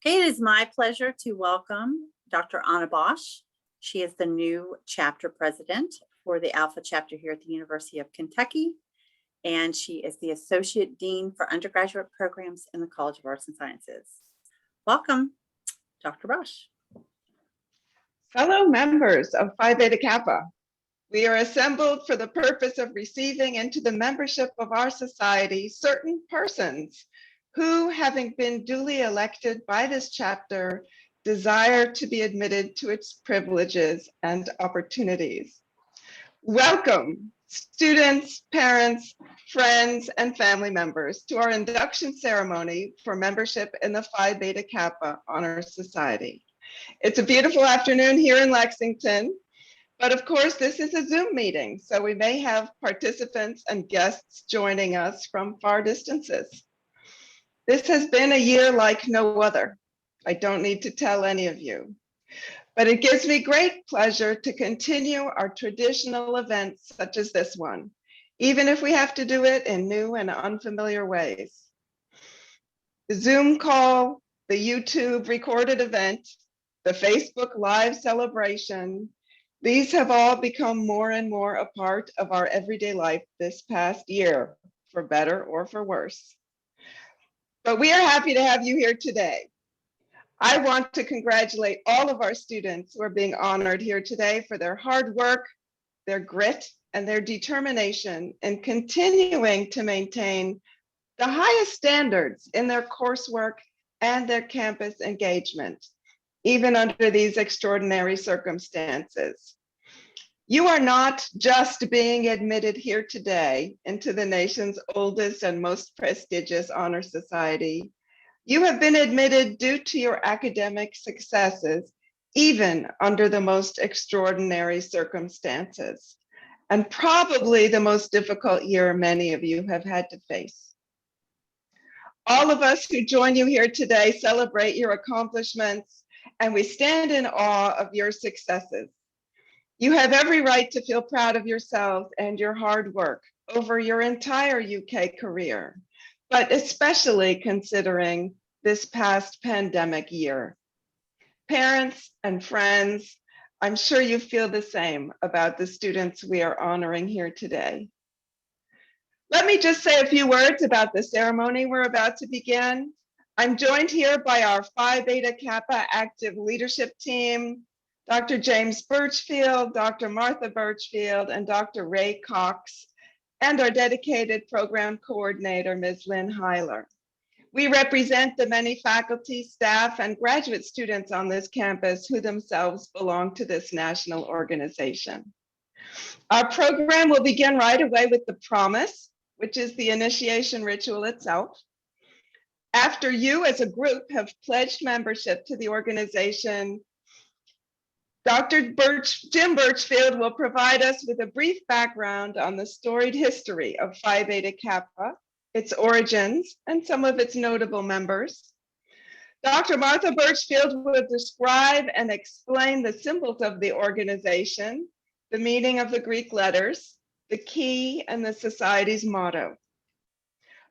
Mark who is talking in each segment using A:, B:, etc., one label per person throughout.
A: It is my pleasure to welcome Dr. Anna Bosch. She is the new chapter president for the Alpha chapter here at the University of Kentucky, and she is the associate dean for undergraduate programs in the College of Arts and Sciences. Welcome, Dr. Bosch.
B: Fellow members of Phi Beta Kappa, we are assembled for the purpose of receiving into the membership of our society certain persons who, having been duly elected by this chapter, desire to be admitted to its privileges and opportunities. Welcome, students, parents, friends, and family members to our induction ceremony for membership in the Phi Beta Kappa Honor Society. It's a beautiful afternoon here in Lexington, but of course this is a Zoom meeting, so we may have participants and guests joining us from far distances. This has been a year like no other. I don't need to tell any of you, but it gives me great pleasure to continue our traditional events such as this one, even if we have to do it in new and unfamiliar ways. The Zoom call, the YouTube recorded event, the Facebook Live celebration, these have all become more and more a part of our everyday life this past year, for better or for worse. But we are happy to have you here today. I want to congratulate all of our students who are being honored here today for their hard work, their grit, and their determination in continuing to maintain the highest standards in their coursework and their campus engagement, even under these extraordinary circumstances. You are not just being admitted here today into the nation's oldest and most prestigious honor society. You have been admitted due to your academic successes, even under the most extraordinary circumstances, and probably the most difficult year many of you have had to face. All of us who join you here today celebrate your accomplishments, and we stand in awe of your successes. You have every right to feel proud of yourselves and your hard work over your entire UK career, but especially considering this past pandemic year. Parents and friends, I'm sure you feel the same about the students we are honoring here today. Let me just say a few words about the ceremony we're about to begin. I'm joined here by our Phi Beta Kappa active leadership team, Dr. James Birchfield, Dr. Martha Birchfield, and Dr. Ray Cox, and our dedicated program coordinator, Ms. Lynn Heiler. We represent the many faculty, staff, and graduate students on this campus who themselves belong to this national organization. Our program will begin right away with the promise, which is the initiation ritual itself. After you as a group have pledged membership to the organization, Jim Birchfield will provide us with a brief background on the storied history of Phi Beta Kappa, its origins, and some of its notable members. Dr. Martha Birchfield will describe and explain the symbols of the organization, the meaning of the Greek letters, the key, and the society's motto.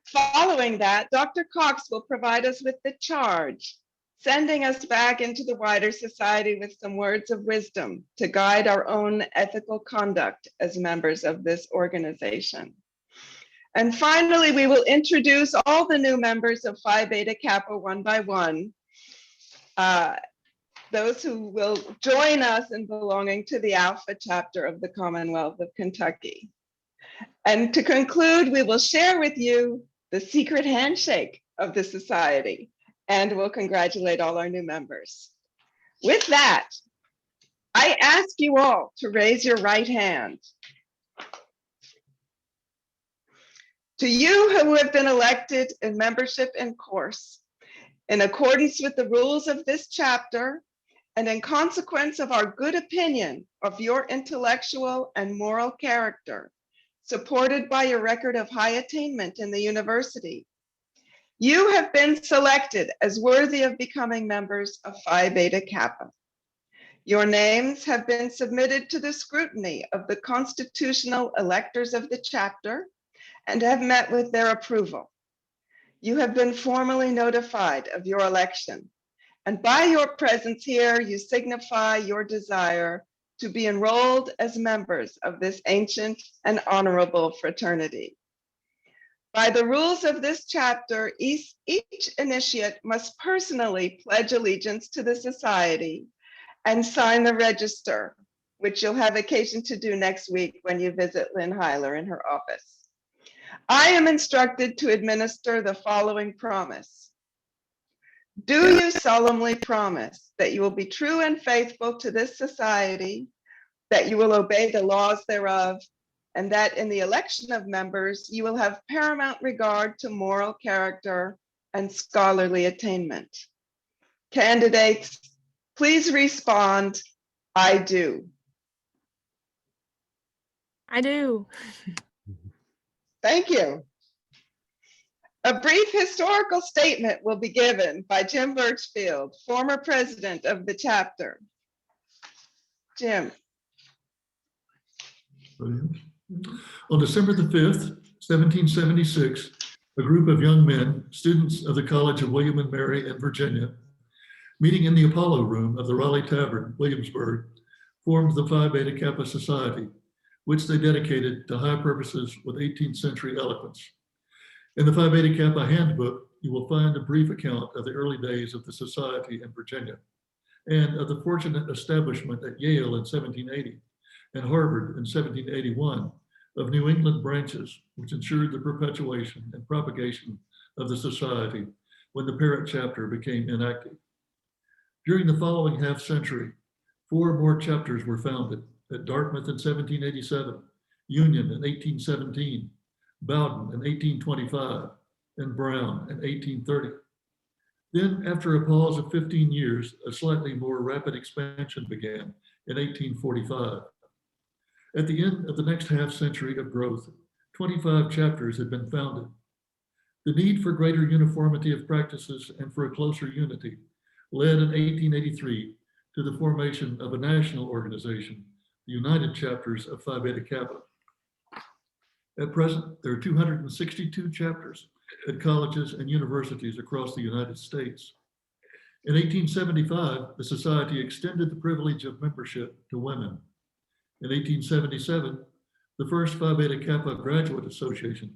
B: Following that, Dr. Cox will provide us with the charge, sending us back into the wider society with some words of wisdom to guide our own ethical conduct as members of this organization. And finally, we will introduce all the new members of Phi Beta Kappa one by one, those who will join us in belonging to the Alpha chapter of the Commonwealth of Kentucky. And to conclude, we will share with you the secret handshake of the society, and we'll congratulate all our new members. With that, I ask you all to raise your right hand. To you who have been elected in membership in course, in accordance with the rules of this chapter, and in consequence of our good opinion of your intellectual and moral character, supported by your record of high attainment in the university, you have been selected as worthy of becoming members of Phi Beta Kappa. Your names have been submitted to the scrutiny of the constitutional electors of the chapter and have met with their approval. You have been formally notified of your election And by your presence here, you signify your desire to be enrolled as members of this ancient and honorable fraternity. By the rules of this chapter, each initiate must personally pledge allegiance to the society and sign the register, which you'll have occasion to do next week when you visit Lynn Heiler in her office. I am instructed to administer the following promise. Do you solemnly promise that you will be true and faithful to this society, that you will obey the laws thereof, and that in the election of members, you will have paramount regard to moral character and scholarly attainment? Candidates, please respond, I do.
C: I do.
B: Thank you. A brief historical statement will be given by Jim Birchfield, former president of the chapter. Jim.
D: On December the 5th, 1776, a group of young men, students of the College of William and Mary in Virginia, meeting in the Apollo Room of the Raleigh Tavern, Williamsburg, formed the Phi Beta Kappa Society, which they dedicated to high purposes with 18th century eloquence. In the Phi Beta Kappa Handbook, you will find a brief account of the early days of the society in Virginia and of the fortunate establishment at Yale in 1780 and Harvard in 1781 of New England branches, which ensured the perpetuation and propagation of the society when the parent chapter became inactive. During the following half century, 4 more chapters were founded at Dartmouth in 1787, Union in 1817, Bowdoin in 1825, and Brown in 1830. Then, after a pause of 15 years, a slightly more rapid expansion began in 1845. At the end of the next half century of growth, 25 chapters had been founded. The need for greater uniformity of practices and for a closer unity led in 1883 to the formation of a national organization, the United Chapters of Phi Beta Kappa. At present, there are 262 chapters at colleges and universities across the United States. In 1875, the society extended the privilege of membership to women. In 1877, the first Phi Beta Kappa Graduate Association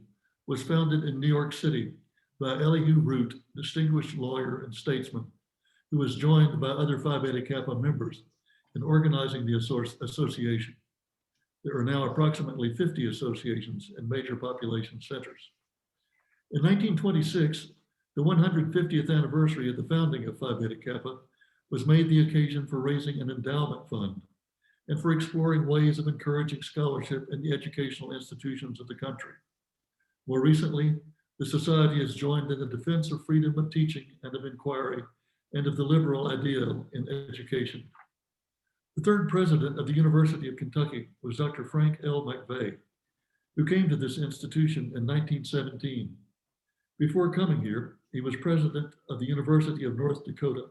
D: was founded in New York City by Elihu Root, distinguished lawyer and statesman, who was joined by other Phi Beta Kappa members in organizing the association. There are now approximately 50 associations in major population centers. In 1926, the 150th anniversary of the founding of Phi Beta Kappa was made the occasion for raising an endowment fund and for exploring ways of encouraging scholarship in the educational institutions of the country. More recently, the society has joined in the defense of freedom of teaching and of inquiry and of the liberal ideal in education. The third president of the University of Kentucky was Dr. Frank L. McVeigh, who came to this institution in 1917. Before coming here, he was president of the University of North Dakota.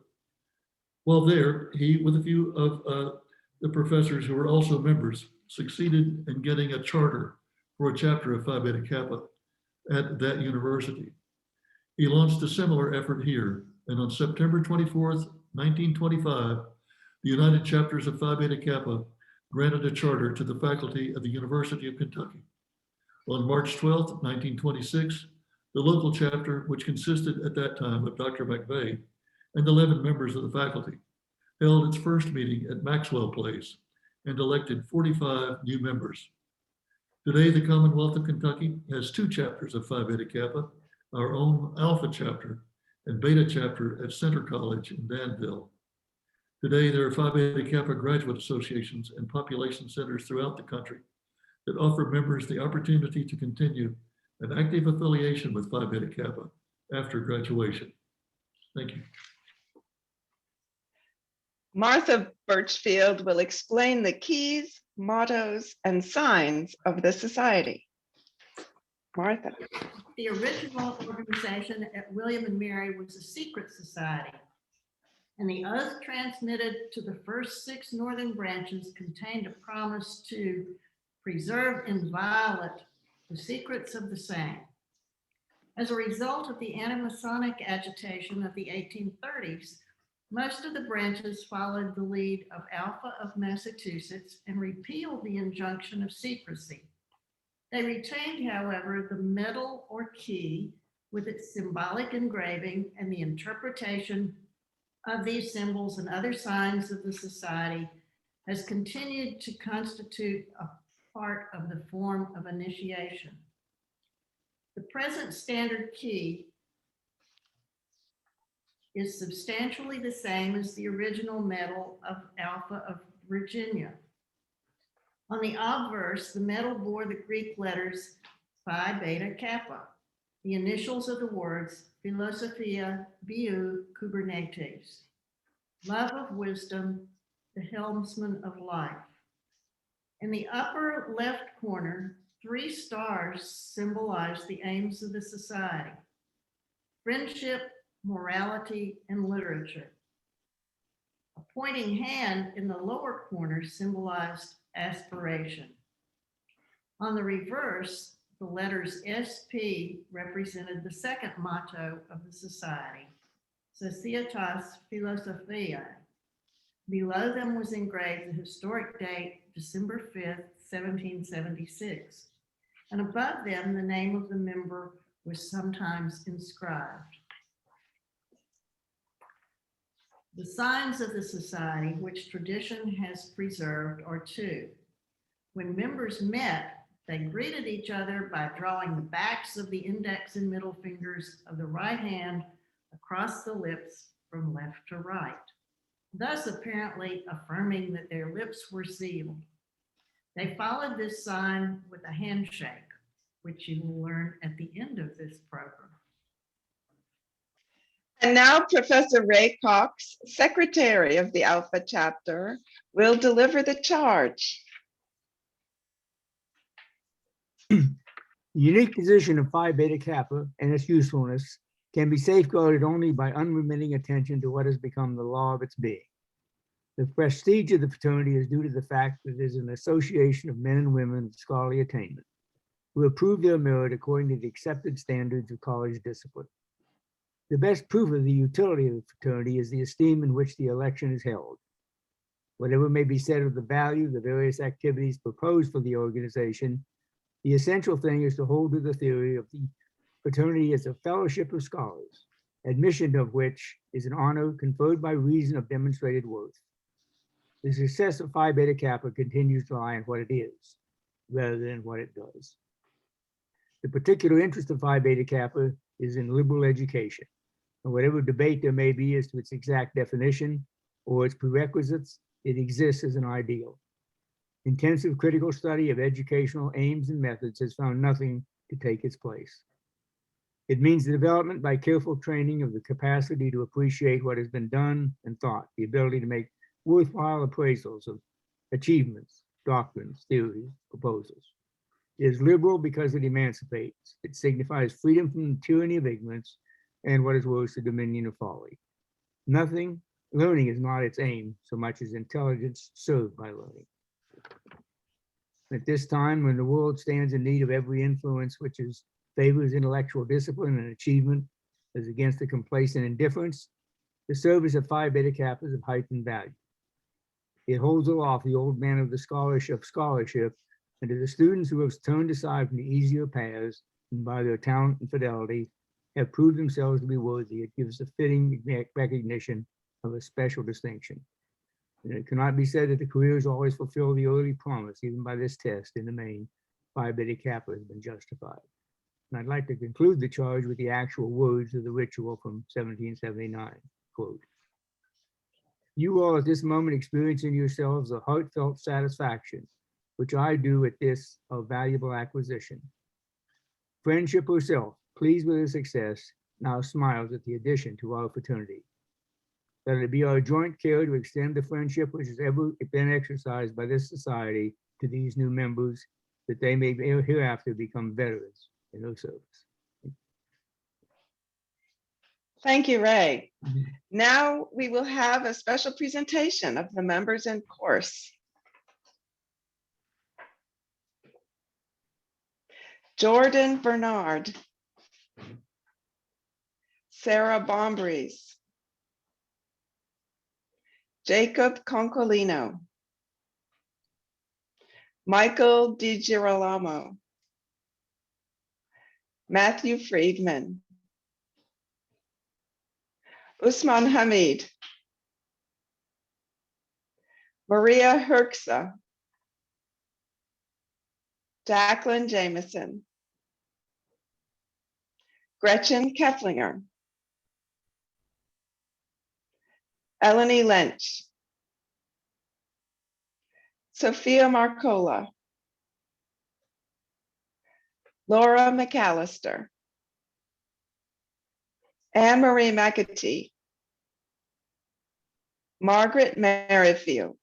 D: While there, he, with a few of the professors who were also members, succeeded in getting a charter for a chapter of Phi Beta Kappa at that university. He launched a similar effort here, and on September 24th, 1925, the United Chapters of Phi Beta Kappa granted a charter to the faculty of the University of Kentucky. On March 12th, 1926, the local chapter, which consisted at that time of Dr. McVeigh and 11 members of the faculty, held its first meeting at Maxwell Place and elected 45 new members. Today, the Commonwealth of Kentucky has 2 chapters of Phi Beta Kappa, our own Alpha chapter and Beta chapter at Center College in Danville. Today, there are Phi Beta Kappa graduate associations and population centers throughout the country that offer members the opportunity to continue an active affiliation with Phi Beta Kappa after graduation. Thank you.
B: Martha Birchfield will explain the keys, mottos, and signs of the society. Martha.
E: The original organization at William and Mary was a secret society, and the oath transmitted to the first 6 northern branches contained a promise to preserve inviolate the secrets of the same. As a result of the anti-Masonic agitation of the 1830s, Most of the branches followed the lead of Alpha of Massachusetts and repealed the injunction of secrecy. They retained, however, the medal or key with its symbolic engraving and the interpretation of these symbols and other signs of the society has continued to constitute a part of the form of initiation. The present standard key is substantially the same as the original medal of Alpha of Virginia. On the obverse, the medal bore the Greek letters Phi Beta Kappa, the initials of the words Philosophia Biou Kubernetes, love of wisdom, the helmsman of life. In the upper left corner, 3 stars symbolize the aims of the society: friendship, morality, and literature. A pointing hand in the lower corner symbolized aspiration. On the reverse, the letters SP represented the second motto of the society, Societas Philosophiae. Below them was engraved the historic date, December 5th, 1776. And above them, the name of the member was sometimes inscribed. The signs of the society, which tradition has preserved, are 2. When members met, they greeted each other by drawing the backs of the index and middle fingers of the right hand across the lips from left to right, thus apparently affirming that their lips were sealed. They followed this sign with a handshake, which you will learn at the end of this program.
B: And now Professor Ray Cox, Secretary of the Alpha Chapter, will deliver the charge.
C: The unique position of Phi Beta Kappa and its usefulness can be safeguarded only by unremitting attention to what has become the law of its being. The prestige of the fraternity is due to the fact that it is an association of men and women of scholarly attainment who have proved their merit according to the accepted standards of college discipline. The best proof of the utility of the fraternity is the esteem in which the election is held. Whatever may be said of the value of the various activities proposed for the organization, the essential thing is to hold to the theory of the fraternity as a fellowship of scholars, admission of which is an honor conferred by reason of demonstrated worth. The success of Phi Beta Kappa continues to lie in what it is, rather than what it does. The particular interest of Phi Beta Kappa is in liberal education, and whatever debate there may be as to its exact definition or its prerequisites, it exists as an ideal. Intensive critical study of educational aims and methods has found nothing to take its place. It means the development by careful training of the capacity to appreciate what has been done and thought, the ability to make worthwhile appraisals of achievements, doctrines, theories, proposals. It is liberal because it emancipates. It signifies freedom from the tyranny of ignorance and, what is worse, the dominion of folly. Learning is not its aim so much as intelligence served by learning. At this time, when the world stands in need of every influence which favors intellectual discipline and achievement as against the complacent indifference, the service of Phi Beta Kappa is of heightened value. It holds aloft the old man of the scholarship, and to the students who have turned aside from the easier paths and by their talent and fidelity have proved themselves to be worthy, it gives a fitting recognition of a special distinction. And it cannot be said that the careers always fulfill the early promise. Even by this test, in the main, Phi Beta Kappa has been justified. And I'd like to conclude the charge with the actual words of the ritual from 1779, quote, "You all at this moment experience in yourselves a heartfelt satisfaction, which I do at this a valuable acquisition. Friendship herself, pleased with her success, now smiles at the addition to our fraternity. Let it be our joint care to extend the friendship which has ever been exercised by this society to these new members, that they may hereafter become veterans in her service."
B: Thank you, Ray. Now we will have a special presentation of the members in course. Jordan Bernard, Sarah Bombries, Jacob Concolino, Michael DiGirolamo, Matthew Friedman, Usman Hamid, Maria Herxa, Jacqueline Jameson, Gretchen Keflinger, Eleni Lynch, Sophia Marcola, Laura McAllister, Anne-Marie McAtee, Margaret Merrifield,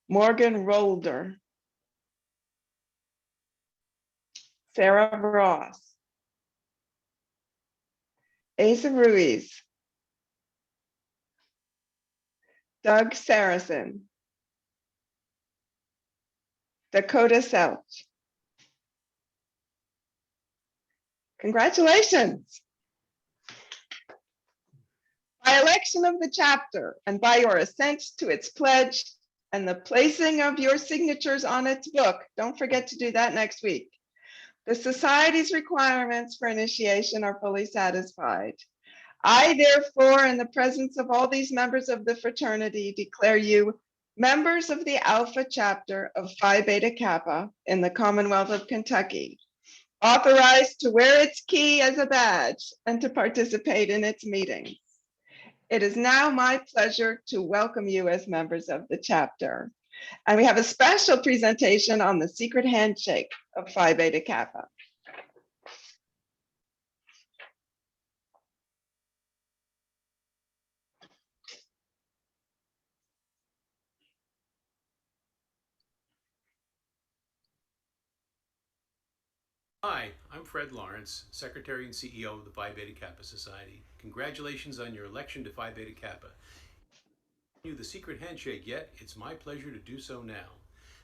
B: Morgan Rolder, Sarah Ross, Asa Ruiz, Doug Saracen, Dakota Selch. Congratulations. By election of the chapter and by your assent to its pledge and the placing of your signatures on its book, don't forget to do that next week, the Society's requirements for initiation are fully satisfied. I, therefore, in the presence of all these members of the fraternity, declare you members of the Alpha chapter of Phi Beta Kappa in the Commonwealth of Kentucky, authorized to wear its key as a badge and to participate in its meetings. It is now my pleasure to welcome you as members of the chapter. And we have a special presentation on the secret handshake of Phi Beta Kappa.
F: Hi, I'm Fred Lawrence, Secretary and CEO of the Phi Beta Kappa Society. Congratulations on your election to Phi Beta Kappa. You the secret handshake yet? It's my pleasure to do so now.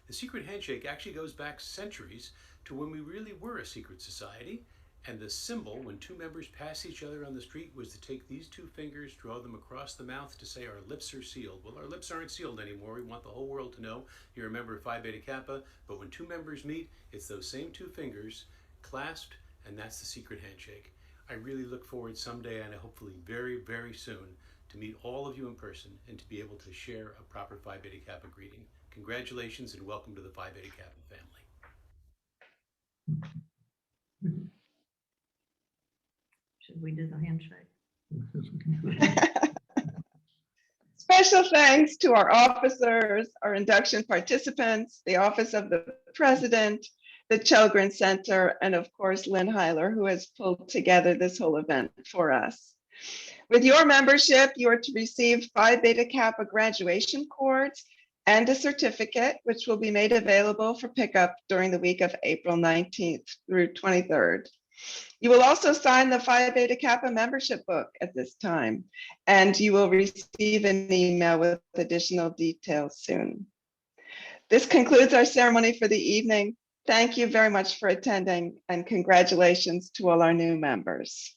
F: The secret handshake actually goes back centuries to when we really were a secret society, and the symbol when two members pass each other on the street was to take these two fingers, draw them across the mouth to say our lips are sealed. Well, our lips aren't sealed anymore. We want the whole world to know you're a member of Phi Beta Kappa, but when two members meet, it's those same two fingers clasped, and that's the secret handshake. I really look forward someday, and hopefully very, very soon, to meet all of you in person and to be able to share a proper Phi Beta Kappa greeting. Congratulations and welcome to the Phi Beta Kappa family.
E: Should we do the handshake?
B: Special thanks to our officers, our induction participants, the Office of the President, the Children's Center, and of course, Lynn Heiler, who has pulled together this whole event for us. With your membership, you are to receive Phi Beta Kappa graduation cords and a certificate, which will be made available for pickup during the week of April 19th through 23rd. You will also sign the Phi Beta Kappa membership book at this time, and you will receive an email with additional details soon. This concludes our ceremony for the evening. Thank you very much for attending, and congratulations to all our new members.